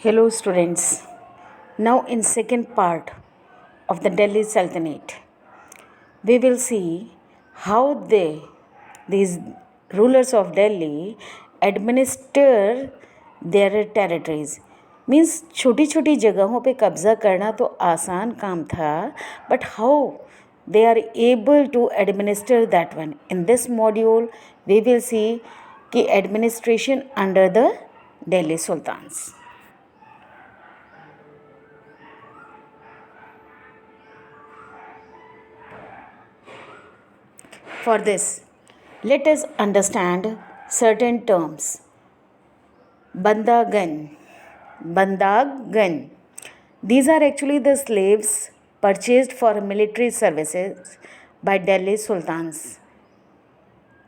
Hello students. Now in second part of the Delhi Sultanate, we will see how these rulers of Delhi administer their territories. Means छोटी छोटी जगहों पे कब्जा करना तो आसान काम था, but how they are able to administer that one. In this module, we will see कि administration under the Delhi Sultans. For this, let us understand certain terms. Bandagan. Bandagan. These are actually the slaves purchased for military services by Delhi Sultans.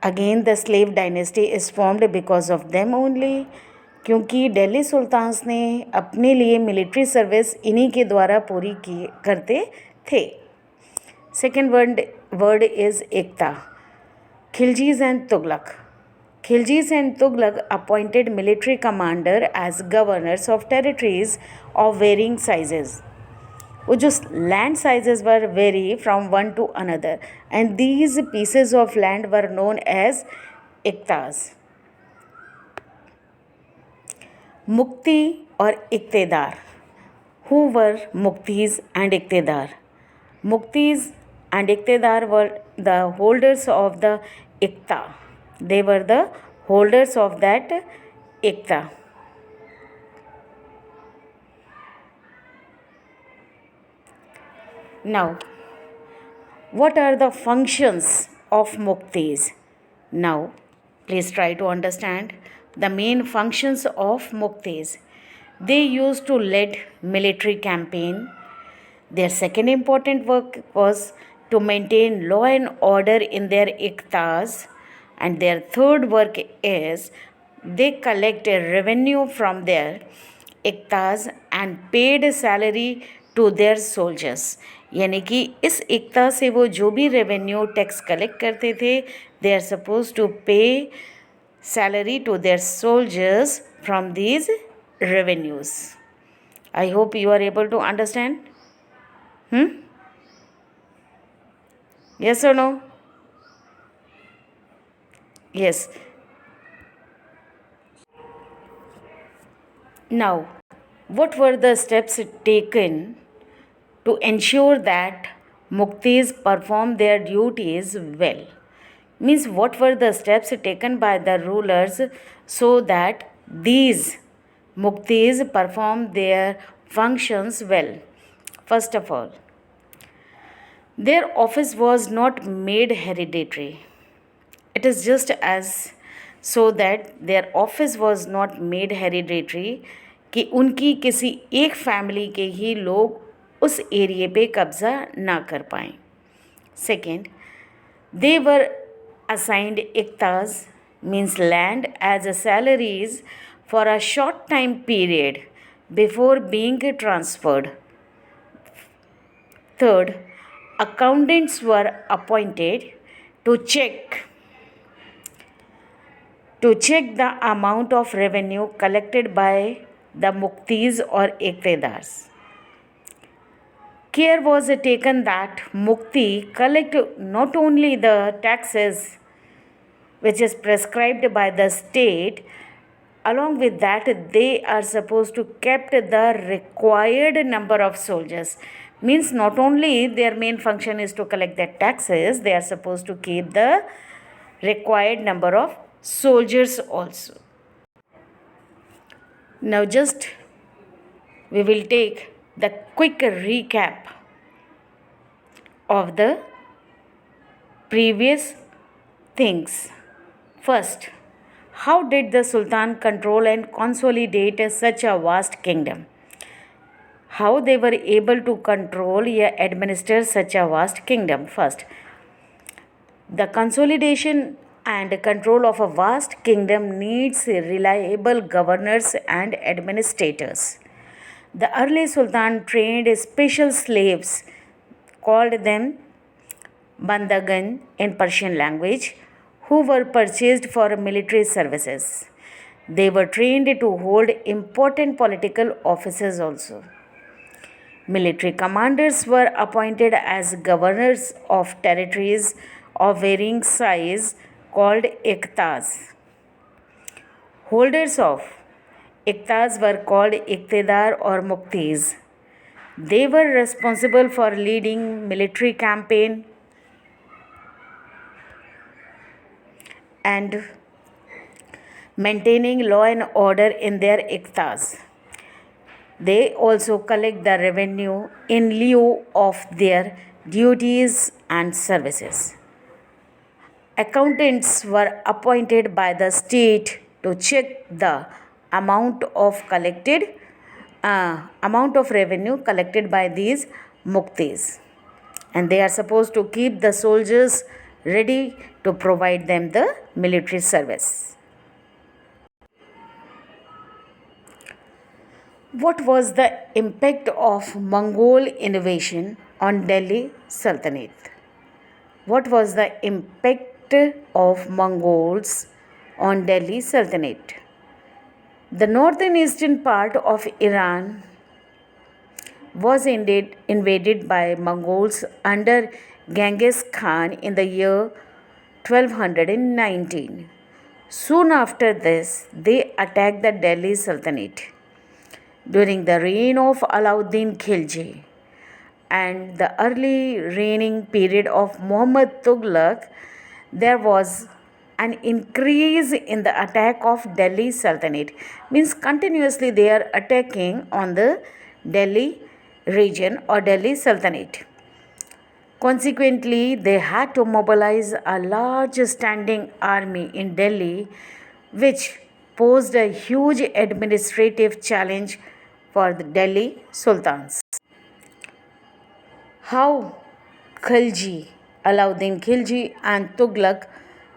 Again, the slave dynasty is formed because of them only. क्योंकि Delhi sultans ने अपने लिए military service इन्हीं के द्वारा पूरी करते थे. Second word is Ekta. Khiljis and Tughlaq. Khiljis and Tughlaq appointed military commander as governors of territories of varying sizes. वो जो land sizes were vary from one to another, and these pieces of land were known as Ektas. Mukti और इक्तेदार. Who were Muktis and Iktedar? Muktis and Iktedar were the holders of the Ikta. They were the holders of that Ikta. Now, what are the functions of Muktis? Now, please try to understand the main functions of Muktis. They used to lead military campaign. Their second important work was to maintain law and order in their iktas, and their third work is they collect a revenue from their iktas and paid salary to their soldiers. यानी कि इस एकता से वो जो भी revenue tax collect करते थे, they are suppose to pay salary to their soldiers from these revenues. I hope you are able to understand. Yes or no? Yes. Now, what were the steps taken to ensure that Muktis perform their duties well? Means, what were the steps taken by the rulers so that these Muktis perform their functions well? First of all, their office was not made hereditary. It is just as so that their office was not made hereditary कि उनकी किसी एक family के ही लोग उस एरिए पे कब्ज़ा ना कर पाएँ. Second, they were assigned iktas, means land, as salaries for a short time period before being transferred. Third, accountants were appointed to check the amount of revenue collected by the muktis or iktedars. Care was taken that mukti collect not only the taxes which is prescribed by the state, along with that they are supposed to kept the required number of soldiers. Means not only their main function is to collect the taxes, they are supposed to keep the required number of soldiers also. Now just we will take the quick recap of the previous things. First, how did the Sultan control and consolidate such a vast kingdom? How they were able to control or administer such a vast kingdom? First, the consolidation and control of a vast kingdom needs reliable governors and administrators. The early Sultan trained special slaves, called them Bandagan in Persian language, who were purchased for military services. They were trained to hold important political offices also. Military commanders were appointed as governors of territories of varying size called iktas. Holders of iktas were called iktidar or muktis. They were responsible for leading military campaign and maintaining law and order in their iktas. They also collect the revenue in lieu of their duties and services. Accountants were appointed by the state to check the amount of revenue collected by these muktis, and they are supposed to keep the soldiers ready to provide them the military service. What was the impact of Mongol invasion on Delhi Sultanate? What was the impact of Mongols on Delhi Sultanate? The northern eastern part of Iran was indeed invaded by Mongols under Genghis Khan in the year 1219. Soon after this, they attacked the Delhi Sultanate. During the reign of Alauddin Khilji and the early reigning period of Muhammad Tughlaq, there was an increase in the attack of Delhi Sultanate. Means continuously they are attacking on the Delhi region or Delhi Sultanate. Consequently, they had to mobilize a large standing army in Delhi, which posed a huge administrative challenge for the Delhi Sultans. How Khilji, Alauddin Khilji and Tughlaq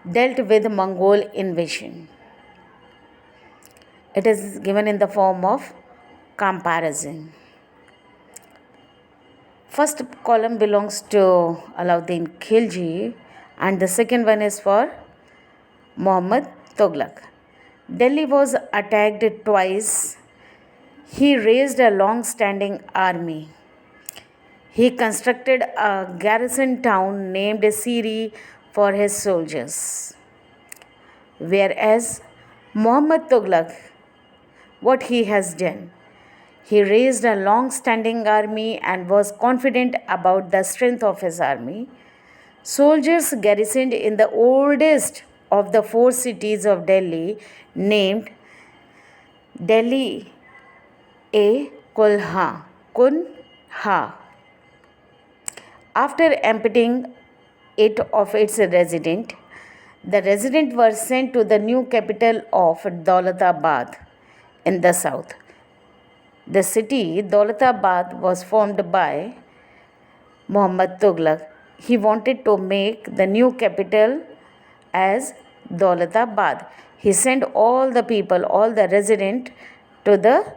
dealt with Mongol invasion. It is given in the form of comparison. First column belongs to Alauddin Khilji and the second one is for Muhammad Tughlaq. Delhi was attacked twice. He raised a long standing army. He constructed a garrison town named Siri for his soldiers. Whereas Muhammad Tughlaq, what he has done? He raised a long standing army and was confident about the strength of his army. Soldiers garrisoned in the oldest of the four cities of Delhi, named Delhi A Kunha. After emptying it of its resident, the residents were sent to the new capital of Daulatabad in the south. The city Daulatabad was formed by Muhammad Tughlaq. He wanted to make the new capital as Daulatabad. He sent all the people, all the residents to the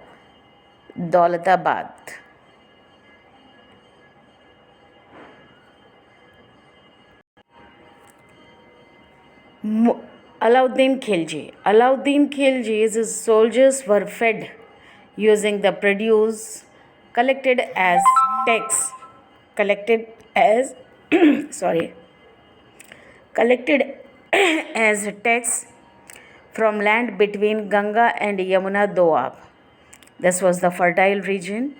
Daulatabad. Alauddin Khilji. Alauddin Khilji's soldiers were fed using the produce collected as tax. Sorry, collected as tax from land between Ganga and Yamuna Doab. This was the fertile region.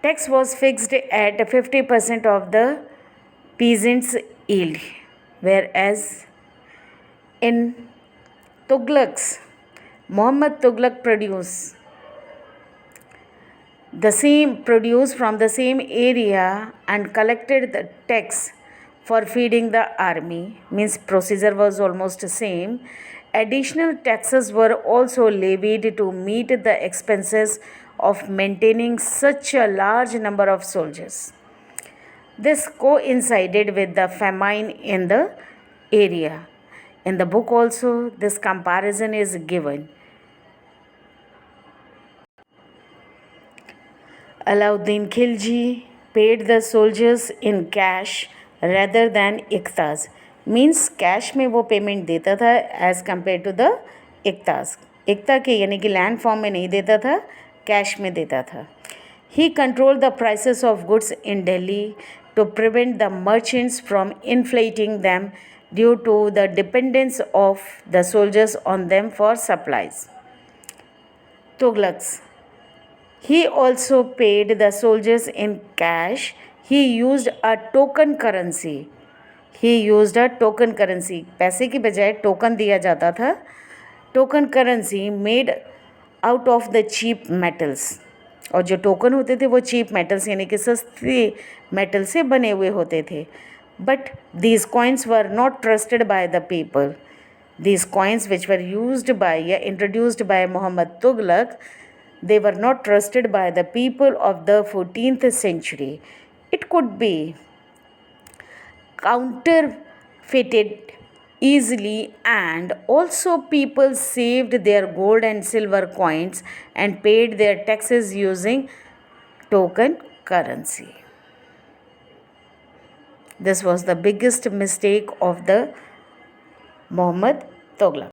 Tax was fixed at 50% of the peasants' yield, whereas in Tughlaq's, Muhammad Tughlaq produced the same produce from the same area and collected the tax for feeding the army. Means procedure was almost the same. Additional taxes were also levied to meet the expenses of maintaining such a large number of soldiers. This coincided with the famine in the area. In the book also this comparison is given. Alauddin Khilji paid the soldiers in cash rather than iktas. Means cash में वो payment देता था as compared to the इकतास, एकता के यानी कि land form में नहीं देता था, कैश में देता था. He controlled the prices of goods in Delhi to prevent the merchants from inflating them due to the dependence of the soldiers on them for supplies. Tughlaqs. He also paid the soldiers in cash. He used a token currency. He used a token currency. पैसे की बजाय token दिया जाता था. Token currency made out of the cheap metals. और जो token होते थे वो चीप मेटल्स यानी कि सस्ते मेटल से बने हुए होते थे. But these coins were not trusted by the people. These coins which were used by introduced by Muhammad Tughlaq, they were not trusted by the people of the 14th century. It could be counterfeited easily, and also people saved their gold and silver coins and paid their taxes using token currency. This was the biggest mistake of the Muhammad Tughlaq.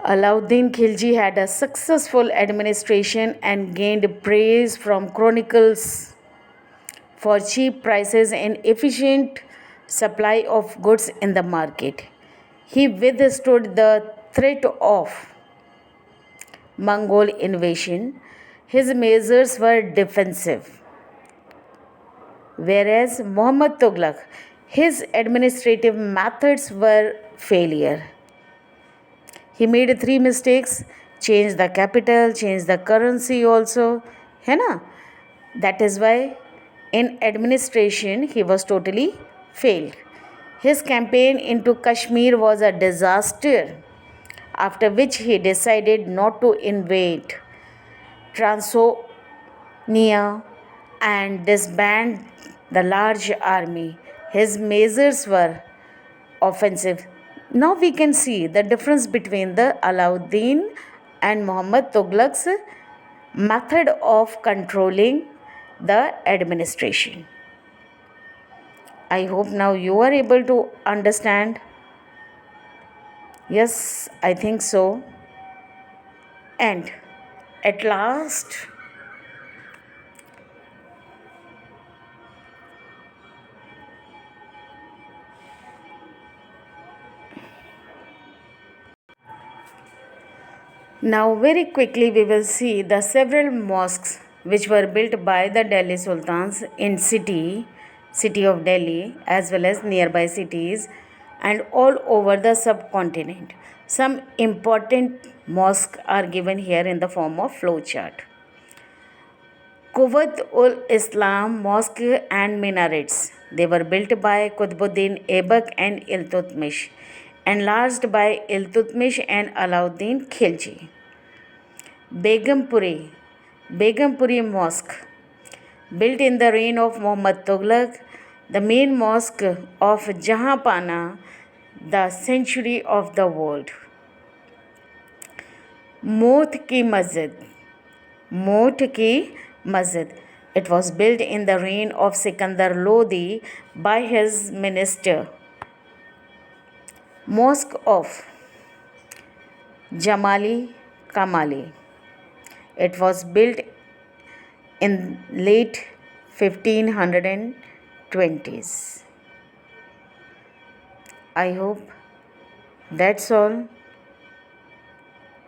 Alauddin Khilji had a successful administration and gained praise from chronicles for cheap prices and efficient supply of goods in the market. He withstood the threat of Mongol invasion. His measures were defensive, whereas Muhammad Tughlaq, his administrative methods were failure. He made 3 mistakes: change the capital, change the currency also, है ना. That is why in administration he was totally failed. His campaign into Kashmir was a disaster, after which he decided not to invade Transylvania and disband the large army. His measures were offensive. Now we can see the difference between the Alauddin and Muhammad Tughlaq's method of controlling the administration. I hope now you are able to understand. Yes, I think so. And at last, now very quickly we will see the several mosques which were built by the Delhi Sultans in city of Delhi as well as nearby cities and all over the subcontinent. Some important mosques are given here in the form of flow chart. Quwwat ul Islam Mosque and minarets. They were built by Qutbuddin Aibak and Iltutmish, enlarged by Iltutmish and Alauddin Khilji. Begumpuri Mosque, built in the reign of Muhammad Tughlaq, the main mosque of Jahanpana, the sanctuary of the world. Moth Ki Masjid. It was built in the reign of Sikandar Lodi by his minister. Mosque of Jamali Kamali. It was built in late 1520s. I hope that's all.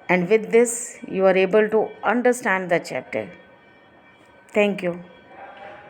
And with this, you are able to understand the chapter. Thank you.